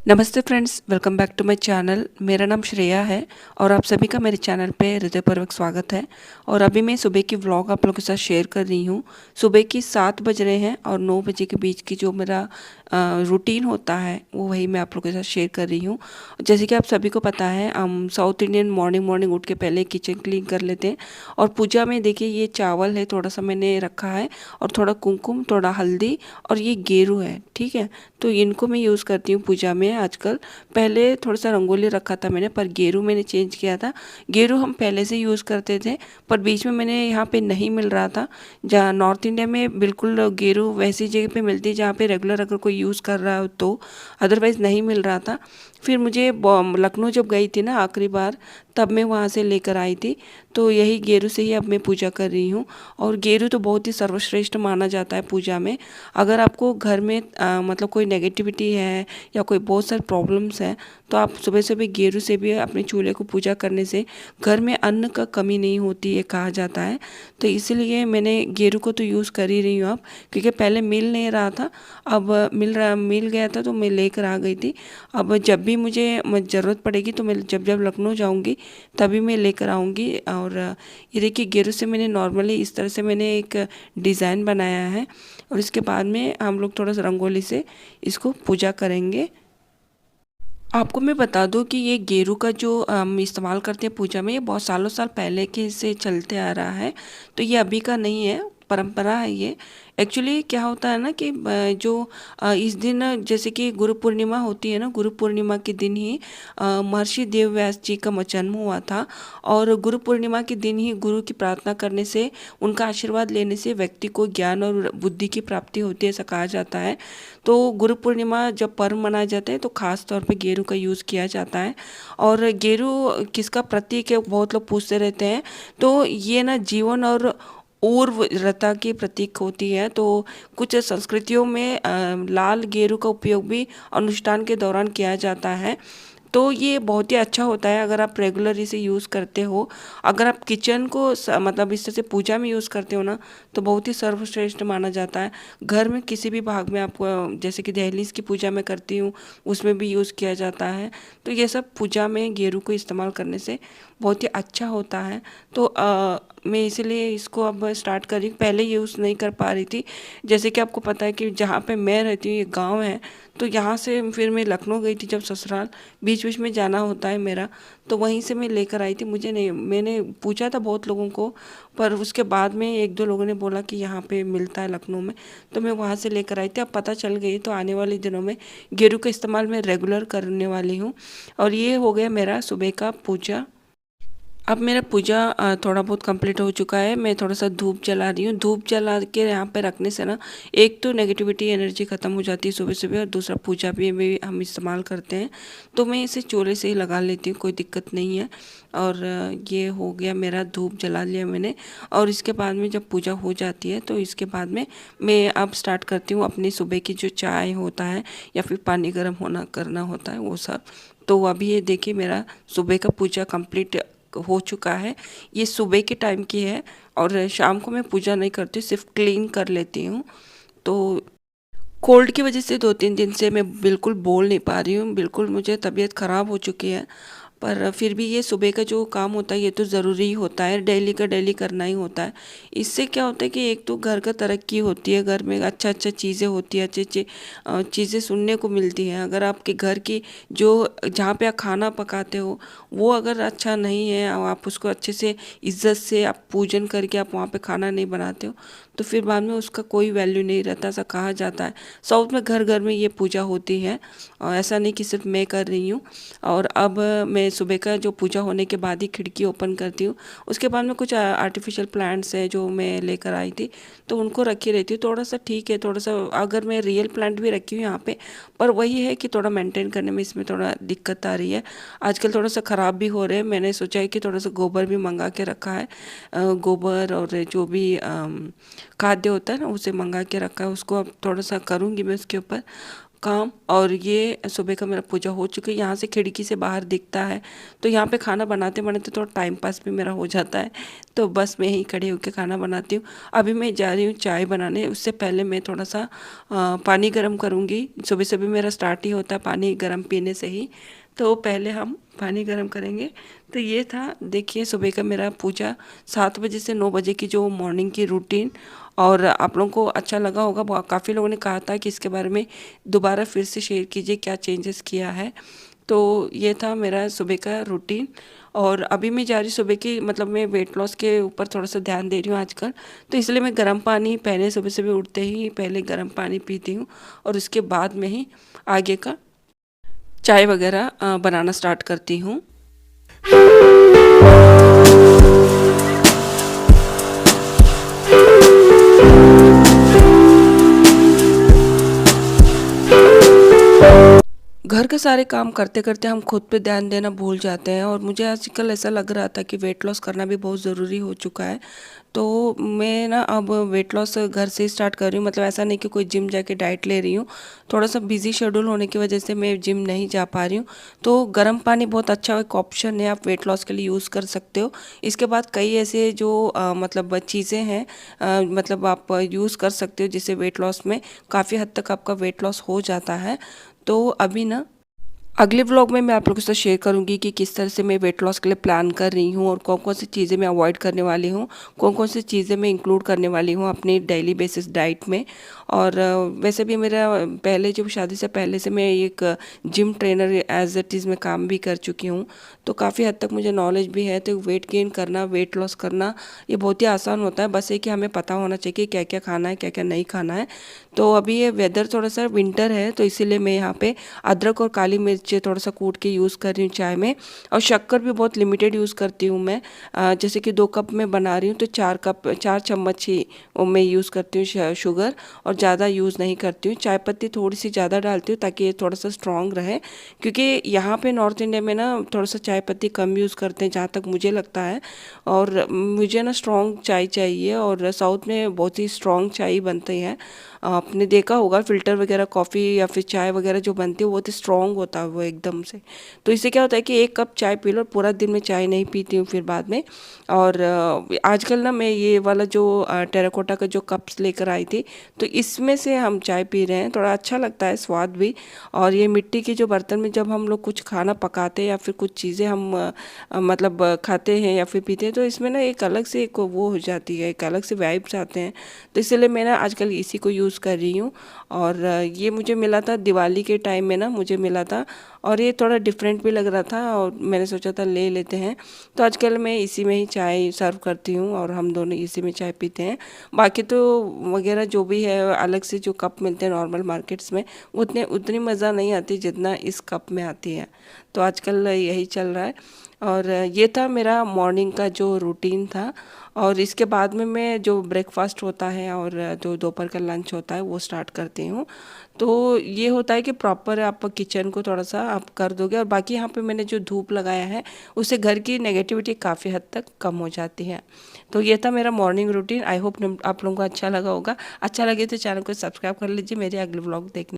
नमस्ते friends, welcome back to my channel. मेरा नाम श्रेया है और आप सभी का मेरे चैनल पे हृदयपूर्वक स्वागत है। और अभी मैं सुबह की व्लॉग आप लोगों के साथ शेयर कर रही हूँ। सुबह की 7 बज रहे हैं और 9 बजे के बीच की जो मेरा रूटीन होता है वो वही मैं आप लोगों के साथ शेयर कर रही हूँ। जैसे कि आप सभी को पता है, हम साउथ इंडियन मॉर्निंग मॉर्निंग उठ के पहले किचन क्लीन कर लेते हैं। और पूजा में देखिए, ये चावल है थोड़ा सा मैंने रखा है, और थोड़ा कुमकुम, थोड़ा हल्दी, और ये गेरू है, ठीक है। तो इनको मैं यूज़ करती हूँ पूजा में आजकल। पहले थोड़ा सा रंगोली रखा था मैंने, पर गेरू मैंने चेंज किया था। गेरू हम पहले से यूज़ करते थे, पर बीच में मैंने यहाँ पे नहीं मिल रहा था। जहाँ नॉर्थ इंडिया में बिल्कुल गेरू वैसी जगह पे मिलती है जहाँ पे रेगुलर अगर कोई यूज़ कर रहा हो तो, अदरवाइज़ नहीं मिल रहा था। फिर मुझे लखनऊ जब गई थी ना आखिरी बार, तब मैं वहाँ से लेकर आई थी। तो यही गेरू से ही अब मैं पूजा कर रही हूँ। और गेरू तो बहुत ही सर्वश्रेष्ठ माना जाता है पूजा में। अगर आपको घर में मतलब कोई नेगेटिविटी है या कोई बहुत सारे प्रॉब्लम्स हैं, तो आप सुबह सुबह गेरू से भी अपने चूल्हे को पूजा करने से घर में अन्न का कमी नहीं होती है, कहा जाता है। तो इसीलिए मैंने गेरू को तो यूज़ कर ही रही हूँ अब, क्योंकि पहले मिल नहीं रहा था। अब मिल गया था तो मैं लेकर आ गई थी। अब जब भी मुझे ज़रूरत पड़ेगी तो मैं जब जब लखनऊ जाऊँगी तभी मैं लेकर आऊँगी। और ये देखिए, गेरू से मैंने नॉर्मली इस तरह से मैंने एक डिज़ाइन बनाया है, और इसके बाद में हम लोग थोड़ा सा रंगोली से इसको पूजा करेंगे। आपको मैं बता दूं कि ये गेरू का जो हम इस्तेमाल करते हैं पूजा में, ये बहुत सालों साल पहले के से चलते आ रहा है। तो ये अभी का नहीं है, परंपरा है ये। एक्चुअली क्या होता है ना कि जो इस दिन जैसे कि गुरु पूर्णिमा होती है ना, गुरु पूर्णिमा के दिन ही महर्षि देव व्यास जी का जन्म हुआ था। और गुरु पूर्णिमा के दिन ही गुरु की प्रार्थना करने से, उनका आशीर्वाद लेने से व्यक्ति को ज्ञान और बुद्धि की प्राप्ति होती है, ऐसा कहा जाता है। तो गुरु पूर्णिमा जब पर्व मनाए जाते हैं तो खास तौर पे गेरू का यूज़ किया जाता है। और गेरू किसका प्रतीक है, बहुत लोग पूछते रहते हैं। तो ये ना जीवन और उर्वरता की प्रतीक होती है। तो कुछ संस्कृतियों में लाल गेरू का उपयोग भी अनुष्ठान के दौरान किया जाता है। तो ये बहुत ही अच्छा होता है अगर आप रेगुलर इसे यूज़ करते हो। अगर आप किचन को मतलब इस तरह से पूजा में यूज़ करते हो ना, तो बहुत ही सर्वश्रेष्ठ माना जाता है। घर में किसी भी भाग में आपको, जैसे कि दहलीज की पूजा में करती हूँ, उसमें भी यूज़ किया जाता है। तो ये सब पूजा में गेरू को इस्तेमाल करने से बहुत ही अच्छा होता है। तो मैं इसीलिए इसको अब स्टार्ट कर रही हूँ, पहले यूज़ नहीं कर पा रही थी। जैसे कि आपको पता है कि जहाँ पे मैं रहती हूँ ये गांव है। तो यहाँ से फिर मैं लखनऊ गई थी जब ससुराल, बीच बीच में जाना होता है मेरा। तो वहीं से मैं लेकर आई थी। मुझे नहीं, मैंने पूछा था बहुत लोगों को, पर उसके बाद में एक दो लोगों ने बोला कि यहाँ पे मिलता है लखनऊ में। तो मैं वहाँ से लेकर आई थी। अब पता चल गई, तो आने वाले दिनों में गेरू का इस्तेमाल मैं रेगुलर करने वाली हूँ। और ये हो गया मेरा सुबह का पूजा। अब मेरा पूजा थोड़ा बहुत कंप्लीट हो चुका है। मैं थोड़ा सा धूप जला रही हूँ। धूप जला के यहाँ पे रखने से ना, एक तो नेगेटिविटी एनर्जी ख़त्म हो जाती है सुबह सुबह, और दूसरा पूजा भी हम इस्तेमाल करते हैं। तो मैं इसे चूल्हे से ही लगा लेती हूँ, कोई दिक्कत नहीं है। और ये हो गया मेरा, धूप जला लिया मैंने। और इसके बाद में जब पूजा हो जाती है तो इसके बाद में मैं अब स्टार्ट करती हूँ अपनी सुबह की जो चाय होता है या फिर पानी गर्म होना करना होता है वो सब। तो अभी ये देखिए, मेरा सुबह का पूजा कंप्लीट हो चुका है। ये सुबह के टाइम की है। और शाम को मैं पूजा नहीं करती, सिर्फ क्लीन कर लेती हूँ। तो कोल्ड की वजह से 2-3 दिन से मैं बिल्कुल बोल नहीं पा रही हूँ, बिल्कुल मुझे तबीयत ख़राब हो चुकी है। पर फिर भी ये सुबह का जो काम होता है ये तो ज़रूरी ही होता है, डेली का डेली करना ही होता है। इससे क्या होता है कि एक तो घर का तरक्की होती है, घर में अच्छा अच्छा चीज़ें होती है, अच्छी अच्छी चीज़ें सुनने को मिलती हैं। अगर आपके घर की जो जहाँ पे आप खाना पकाते हो वो अगर अच्छा नहीं है, और आप उसको अच्छे से इज्जत से आप पूजन करके आप वहाँ पे खाना नहीं बनाते हो, तो फिर बाद में उसका कोई वैल्यू नहीं रहता, ऐसा कहा जाता है। साउथ में घर घर में ये पूजा होती है, और ऐसा नहीं कि सिर्फ मैं कर रही हूँ। और अब मैं सुबह का जो पूजा होने के बाद ही खिड़की ओपन करती हूँ। उसके बाद में कुछ आर्टिफिशियल प्लांट्स हैं जो मैं लेकर आई थी, तो उनको रखी रहती हूँ। थोड़ा सा ठीक है, थोड़ा सा अगर मैं रियल प्लांट भी रखी हूँ यहाँ पे, पर वही है कि थोड़ा मेंटेन करने में इसमें थोड़ा दिक्कत आ रही है। आजकल थोड़ा सा ख़राब भी हो रहे हैं। मैंने सोचा है कि थोड़ा सा गोबर भी मंगा के रखा है। गोबर और जो भी खाद्य होता है ना, उसे मंगा के रखा है, उसको अब थोड़ा सा करूँगी मैं उसके ऊपर। काम। और ये सुबह का मेरा पूजा हो चुकी है। यहाँ से खिड़की से बाहर दिखता है, तो यहाँ पे खाना बनाते बनाते थोड़ा टाइम पास भी मेरा हो जाता है, तो बस मैं यहीं खड़े होकर खाना बनाती हूँ। अभी मैं जा रही हूँ चाय बनाने, उससे पहले मैं थोड़ा सा पानी गर्म करूँगी। सुबह सुबह मेरा स्टार्ट ही होता है पानी गर्म पीने से ही, तो पहले हम पानी गर्म करेंगे। तो ये था, देखिए सुबह का मेरा पूजा 7 बजे से 9 बजे की जो मॉर्निंग की रूटीन। और आप लोगों को अच्छा लगा होगा, काफ़ी लोगों ने कहा था कि इसके बारे में दोबारा फिर से शेयर कीजिए क्या चेंजेस किया है। तो ये था मेरा सुबह का रूटीन। और अभी मैं जा रही सुबह की, मतलब मैं वेट लॉस के ऊपर थोड़ा सा ध्यान दे रही हूँ आजकल, तो इसलिए मैं गर्म पानी पहले सुबह सुबह उठते ही पहले गर्म पानी पीती हूँ, और उसके बाद में ही आगे का चाय वगैरह बनाना स्टार्ट करती हूँ। घर के सारे काम करते करते हम खुद पे ध्यान देना भूल जाते हैं, और मुझे आजकल ऐसा लग रहा था कि वेट लॉस करना भी बहुत ज़रूरी हो चुका है। तो मैं ना अब वेट लॉस घर से ही स्टार्ट कर रही हूँ, मतलब ऐसा नहीं कि कोई जिम जाके डाइट ले रही हूँ। थोड़ा सा बिजी शेड्यूल होने की वजह से मैं जिम नहीं जा पा रही हूँ। तो गर्म पानी बहुत अच्छा एक ऑप्शन है, आप वेट लॉस के लिए यूज़ कर सकते हो। इसके बाद कई ऐसे जो मतलब चीज़ें हैं, मतलब आप यूज़ कर सकते हो, जिससे वेट लॉस में काफ़ी हद तक आपका वेट लॉस हो जाता है। तो अभी ना अगले व्लॉग में मैं आप लोगों के साथ शेयर करूंगी कि किस तरह से मैं वेट लॉस के लिए प्लान कर रही हूँ, और कौन कौन सी चीज़ें मैं अवॉइड करने वाली हूँ, कौन कौन सी चीज़ें मैं इंक्लूड करने वाली हूँ अपनी डेली बेसिस डाइट में। और वैसे भी मेरा पहले, जब शादी से पहले से मैं एक gym trainer as it is में काम भी कर चुकी हूँ, तो काफ़ी हद तक मुझे नॉलेज भी है। तो वेट गेन करना, वेट लॉस करना, ये बहुत ही आसान होता है, बस ये कि हमें पता होना चाहिए कि क्या क्या खाना है, क्या क्या नहीं खाना है। तो अभी ये वेदर थोड़ा सा विंटर है, तो इसीलिए मैं यहाँ पे अदरक और काली मिर्च थोड़ा सा कूट के यूज़ कर रही हूँ चाय में। और शक्कर भी बहुत लिमिटेड यूज़ करती हूँ मैं। जैसे कि 2 कप में बना रही हूँ तो 4 चम्मच ही मैं यूज़ करती हूँ शुगर, और ज़्यादा यूज़ नहीं करती हूँ। चाय पत्ती थोड़ी सी ज़्यादा डालती हूँ ताकि ये थोड़ा सा स्ट्रॉन्ग रहे, क्योंकि यहाँ पे नॉर्थ इंडिया में ना थोड़ा सा चाय पत्ती कम यूज़ करते हैं जहाँ तक मुझे लगता है। और मुझे ना स्ट्रॉन्ग चाय चाहिए, और साउथ में बहुत ही स्ट्रॉन्ग चाय बनती है। आपने देखा होगा फ़िल्टर वगैरह कॉफ़ी या फिर चाय वगैरह जो बनती है वो बहुत ही स्ट्रॉन्ग होता है वो एकदम से। तो इससे क्या होता है कि 1 कप चाय पी लो, पूरा दिन मैं चाय नहीं पीती हूँ फिर बाद में। और आजकल ना मैं ये वाला जो टेराकोटा का जो कप्स लेकर आई थी, तो इसमें से हम चाय पी रहे हैं, थोड़ा अच्छा लगता है स्वाद भी। और ये मिट्टी के जो बर्तन में जब हम लोग कुछ खाना पकाते हैं या फिर कुछ चीज़ें हम मतलब खाते हैं या फिर पीते हैं, तो इसमें ना एक अलग से एक वो हो जाती है, एक अलग से वाइब्स आते हैं। तो इसलिए मैं ना आजकल इसी को यूज़ कर रही हूँ। और ये मुझे मिला था दिवाली के टाइम में ना, मुझे मिला था, और ये थोड़ा डिफरेंट भी लग रहा था, और मैंने सोचा था ले लेते हैं। तो आजकल मैं इसी में ही चाय सर्व करती हूँ, और हम दोनों इसी में चाय पीते हैं। बाकी तो वगैरह जो भी है अलग से जो कप मिलते हैं नॉर्मल मार्केट्स में, उतनी मज़ा नहीं आती जितना इस कप में आती है। तो आजकल यही चल रहा है। और ये था मेरा मॉर्निंग का जो रूटीन था। और इसके बाद में मैं जो ब्रेकफास्ट होता है और जो दोपहर का लंच होता है वो स्टार्ट करती हूँ। तो ये होता है कि प्रॉपर आप किचन को थोड़ा सा आप कर दोगे, और बाकी यहाँ पे मैंने जो धूप लगाया है उससे घर की नेगेटिविटी काफ़ी हद तक कम हो जाती है। तो ये था मेरा मॉर्निंग रूटीन। आई होप आप लोगों को अच्छा लगा होगा। अच्छा लगे तो चैनल को सब्सक्राइब कर लीजिए मेरे अगले व्लॉग देखने।